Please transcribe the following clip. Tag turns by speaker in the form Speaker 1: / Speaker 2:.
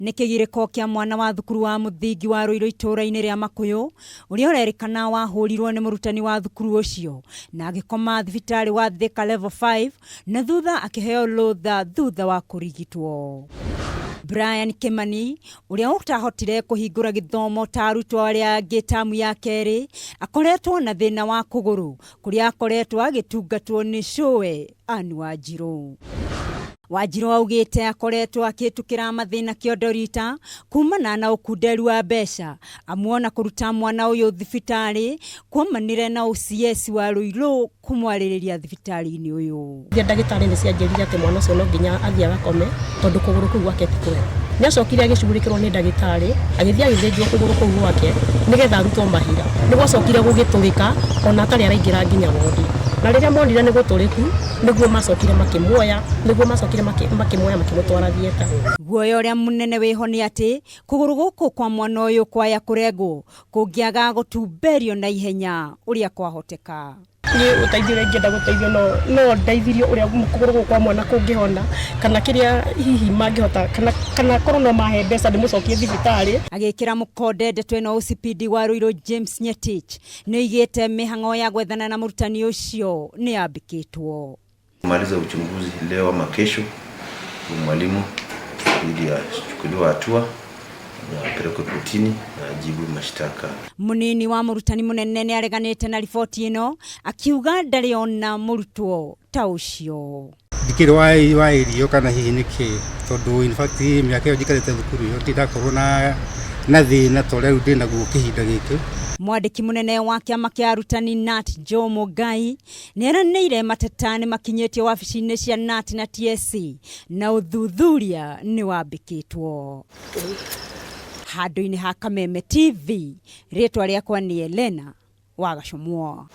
Speaker 1: Nĩ kĩgirĩko kĩa mwana wa thukuru wa muthingi wa Ruiru itũũra-inĩ rĩa Makuyu ũrĩa ũrerĩkana wahũrirwo nĩ mũrutani wa thukuru ũcio na agĩkoma thibitarĩ wa Thika level 5 na thutha akĩheo thutha wa kũrigitwo. Brian Kimani ũrĩa ũtahotire kũhingũra gĩthomo ta arutwo arĩa angĩ tamu ya kerĩ akoretwo na thĩna wa kũgũrũ kũrĩa akoretwo agĩtungatwo nĩ cũwe wa njuru. Wanjiru augĩte akoretwo akĩtukĩra mathĩna kĩondorita kumana na ũkunderu wa mbeca amuona kũruta mwana ũyũ thibitarĩ kuomanire na OCS wa Ruiru kumwarĩrĩria thibitarĩ-inĩ ũyũ.
Speaker 2: Ndagĩtarĩ nĩ cianjĩrire atĩ mwana ũcio no nginya athiĩ agakome tondũ kũgũrũ kũu gwake ti kwega. Nĩ acokire agĩcugurĩkĩrwo nĩ ndagĩtarĩ agĩthiĩ agĩthĩnjwo kũgũrũ kũu gwake nĩgetha arutwo mahira. Nĩ gwacokire gũgĩtũrĩka ona atarĩ araingĩra nginya wodi. Na rĩrĩa monire nĩ gũtũrĩku nĩguo macokire makĩmuoya makĩmũtwara thieta.
Speaker 1: Guoya ũrĩa mũnene wĩho nĩ atĩ kũgũrũ gũkũ kwa mwana ũyũ kwaya kũrengwo kũngĩaga gũtumberio na ihenya ũrĩa kwahoteka.
Speaker 2: Niĩ ũteithio ingĩenda gũteithio no ndeithirio ũrĩa kũgũrũ gũkũ kwa mwana kũngĩhona kana kĩrĩa hihi mangĩhota kana korwo no mahe mbeca ndĩmũcokie thibitarĩ.
Speaker 1: Agĩkĩra mũkonde ndeto ĩno OCPD wa Ruiru James Nyetich nĩoigĩte mĩhang'o ya gwethana na mũrutani ũcio nĩyambĩkĩtwo.
Speaker 3: Kumaliza uchunguzi leo ama kesho, mwalimu ili achukuliwe hatua na apelekwe kotini na ajibu mashtaka.
Speaker 1: Munini wa mũrutani mũnene nĩ areganĩte na riboti ĩno akiuga ndarĩ ona Murutwo ta ũcio.
Speaker 4: Ndikĩrĩ wa irio kana hihi nĩkĩ tondũ in fact miaka ĩyo njikarĩte thukuru ĩyo ndidakorwo na thĩna tondũ rĩu ndĩ naguo kĩhinda gĩkĩ.
Speaker 1: Mwandiki mũnene wa kĩama kĩa arutani Nat Jomo Ngai nĩeranĩire mateta nĩ makinyĩtio wabici-inĩ cia Nat na TSC na ũthuthuria nĩ wambĩkĩtwo. Handũ-inĩ ha Kameme TV, rĩtwa rĩakwa nĩ Elena wa Gachomo.